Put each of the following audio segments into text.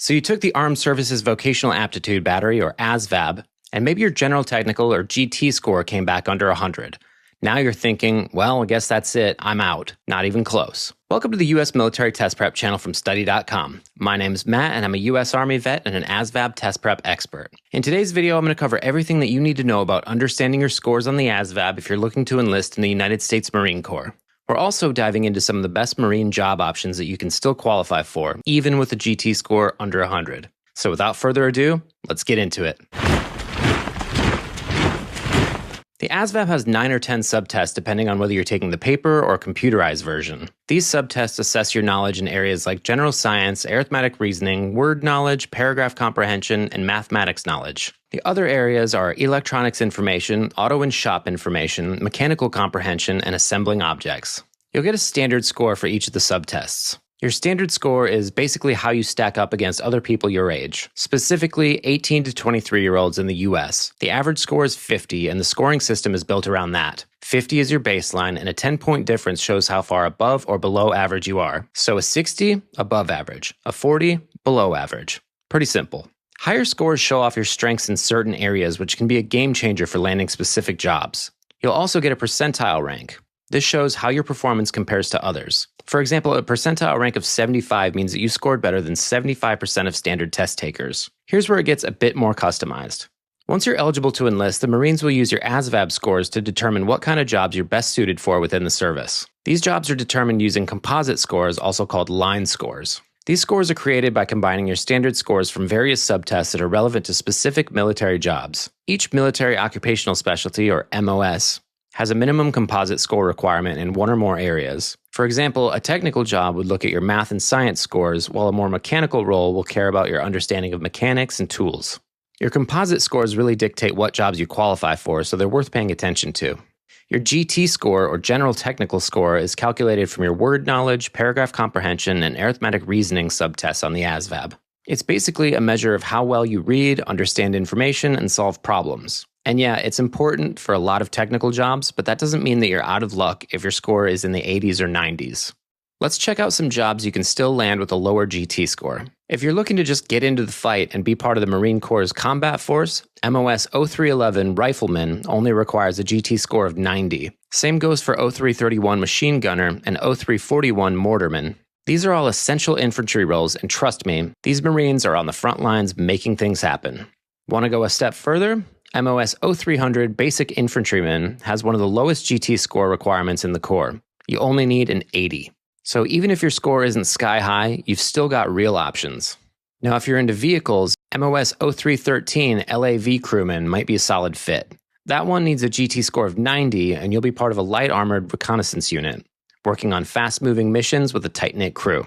So you took the Armed Services Vocational Aptitude Battery, or ASVAB, and maybe your General Technical or GT score came back under 100. Now you're thinking, well, I guess that's it, I'm out. Not even close. Welcome to the U.S. Military Test Prep channel from Study.com. My name's Matt, and I'm a U.S. Army vet and an ASVAB test prep expert. In today's video, I'm going to cover everything that you need to know about understanding your scores on the ASVAB if you're looking to enlist in the United States Marine Corps. We're also diving into some of the best Marine job options that you can still qualify for, even with a GT score under 100. So without further ado, let's get into it. The ASVAB has 9 or 10 subtests depending on whether you're taking the paper or computerized version. These subtests assess your knowledge in areas like general science, arithmetic reasoning, word knowledge, paragraph comprehension, and mathematics knowledge. The other areas are electronics information, auto and shop information, mechanical comprehension, and assembling objects. You'll get a standard score for each of the subtests. Your standard score is basically how you stack up against other people your age, specifically 18 to 23-year-olds in the US. The average score is 50, and the scoring system is built around that. 50 is your baseline, and a 10-point difference shows how far above or below average you are. So a 60, above average. A 40, below average. Pretty simple. Higher scores show off your strengths in certain areas, which can be a game changer for landing specific jobs. You'll also get a percentile rank. This shows how your performance compares to others. For example, a percentile rank of 75 means that you scored better than 75% of standard test takers. Here's where it gets a bit more customized. Once you're eligible to enlist, the Marines will use your ASVAB scores to determine what kind of jobs you're best suited for within the service. These jobs are determined using composite scores, also called line scores. These scores are created by combining your standard scores from various subtests that are relevant to specific military jobs. Each military occupational specialty, or MOS, has a minimum composite score requirement in one or more areas. For example, a technical job would look at your math and science scores, while a more mechanical role will care about your understanding of mechanics and tools. Your composite scores really dictate what jobs you qualify for, so they're worth paying attention to. Your GT score, or General Technical score, is calculated from your word knowledge, paragraph comprehension, and arithmetic reasoning subtests on the ASVAB. It's basically a measure of how well you read, understand information, and solve problems. And yeah, it's important for a lot of technical jobs, but that doesn't mean that you're out of luck if your score is in the 80s or 90s. Let's check out some jobs you can still land with a lower GT score. If you're looking to just get into the fight and be part of the Marine Corps' combat force, MOS 0311 Rifleman only requires a GT score of 90. Same goes for 0331 Machine Gunner and 0341 Mortarman. These are all essential infantry roles, and trust me, these Marines are on the front lines making things happen. Want to go a step further? MOS 0300 Basic Infantryman has one of the lowest GT score requirements in the Corps. You only need an 80. So even if your score isn't sky high, you've still got real options. Now if you're into vehicles, MOS 0313 LAV Crewman might be a solid fit. That one needs a GT score of 90, and you'll be part of a light armored reconnaissance unit, working on fast-moving missions with a tight-knit crew.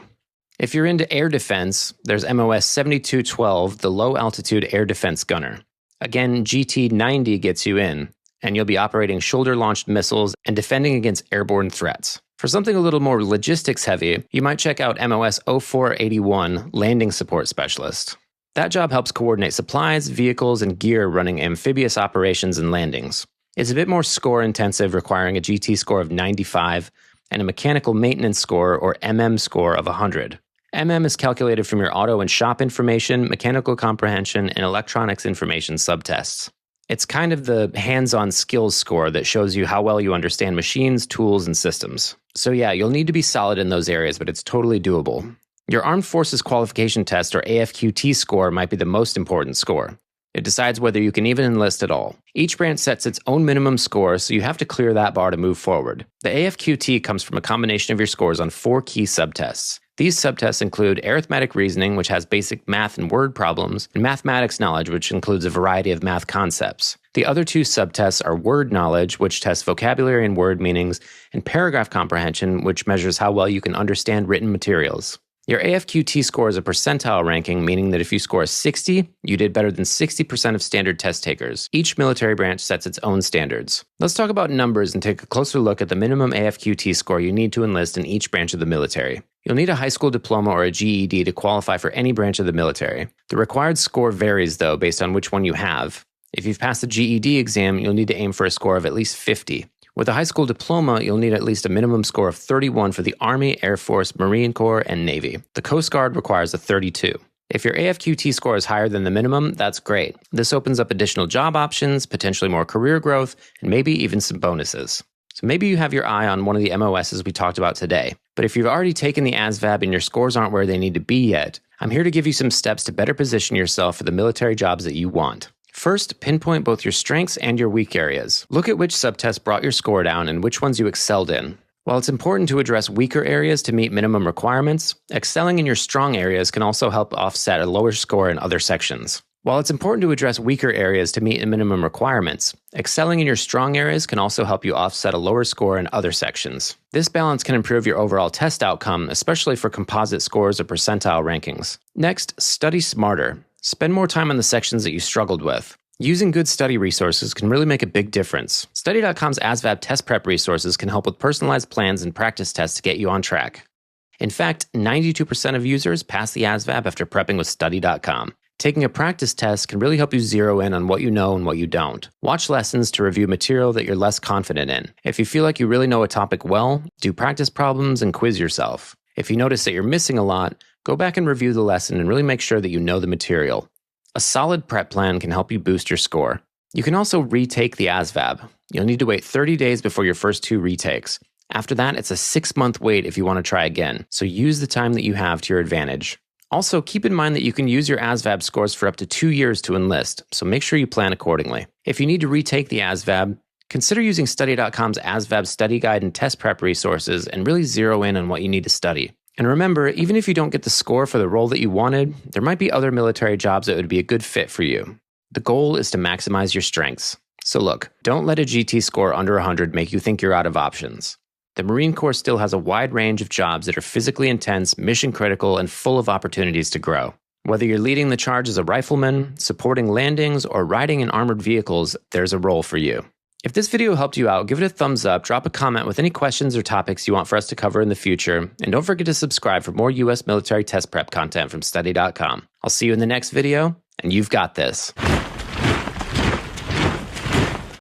If you're into air defense, there's MOS 7212, the low-altitude air defense gunner. Again, GT 90 gets you in, and you'll be operating shoulder-launched missiles and defending against airborne threats. For something a little more logistics-heavy, you might check out MOS 0481, Landing Support Specialist. That job helps coordinate supplies, vehicles, and gear running amphibious operations and landings. It's a bit more score-intensive, requiring a GT score of 95 and a mechanical maintenance score, or MM score, of 100. MM is calculated from your auto and shop information, mechanical comprehension, and electronics information subtests. It's kind of the hands-on skills score that shows you how well you understand machines, tools, and systems. So yeah, you'll need to be solid in those areas, but it's totally doable. Your Armed Forces Qualification Test, or AFQT score, might be the most important score. It decides whether you can even enlist at all. Each branch sets its own minimum score, so you have to clear that bar to move forward. The AFQT comes from a combination of your scores on 4 key subtests. These subtests include arithmetic reasoning, which has basic math and word problems, and mathematics knowledge, which includes a variety of math concepts. The other 2 subtests are word knowledge, which tests vocabulary and word meanings, and paragraph comprehension, which measures how well you can understand written materials. Your AFQT score is a percentile ranking, meaning that if you score a 60, you did better than 60% of standard test takers. Each military branch sets its own standards. Let's talk about numbers and take a closer look at the minimum AFQT score you need to enlist in each branch of the military. You'll need a high school diploma or a GED to qualify for any branch of the military. The required score varies, though, based on which one you have. If you've passed the GED exam, you'll need to aim for a score of at least 50. With a high school diploma, you'll need at least a minimum score of 31 for the Army, Air Force, Marine Corps, and Navy. The Coast Guard requires a 32. If your AFQT score is higher than the minimum, that's great. This opens up additional job options, potentially more career growth, and maybe even some bonuses. So maybe you have your eye on one of the MOSs we talked about today. But if you've already taken the ASVAB and your scores aren't where they need to be yet, I'm here to give you some steps to better position yourself for the military jobs that you want. First, pinpoint both your strengths and your weak areas. Look at which subtests brought your score down and which ones you excelled in. While it's important to address weaker areas to meet minimum requirements, excelling in your strong areas can also help offset a lower score in other sections. While it's important to address weaker areas to meet minimum requirements, excelling in your strong areas can also help you offset a lower score in other sections. This balance can improve your overall test outcome, especially for composite scores or percentile rankings. Next, study smarter. Spend more time on the sections that you struggled with. Using good study resources can really make a big difference. Study.com's ASVAB test prep resources can help with personalized plans and practice tests to get you on track. In fact, 92% of users pass the ASVAB after prepping with Study.com. Taking a practice test can really help you zero in on what you know and what you don't. Watch lessons to review material that you're less confident in. If you feel like you really know a topic well, do practice problems and quiz yourself. If you notice that you're missing a lot, go back and review the lesson and really make sure that you know the material. A solid prep plan can help you boost your score. You can also retake the ASVAB. You'll need to wait 30 days before your first 2 retakes. After that, it's a 6-month wait if you want to try again, so use the time that you have to your advantage. Also, keep in mind that you can use your ASVAB scores for up to 2 years to enlist, so make sure you plan accordingly. If you need to retake the ASVAB, consider using Study.com's ASVAB study guide and test prep resources and really zero in on what you need to study. And remember, even if you don't get the score for the role that you wanted, there might be other military jobs that would be a good fit for you. The goal is to maximize your strengths. So look, don't let a GT score under 100 make you think you're out of options. The Marine Corps still has a wide range of jobs that are physically intense, mission critical, and full of opportunities to grow. Whether you're leading the charge as a rifleman, supporting landings, or riding in armored vehicles, there's a role for you. If this video helped you out, give it a thumbs up, drop a comment with any questions or topics you want for us to cover in the future, and don't forget to subscribe for more U.S. military test prep content from Study.com. I'll see you in the next video, and you've got this.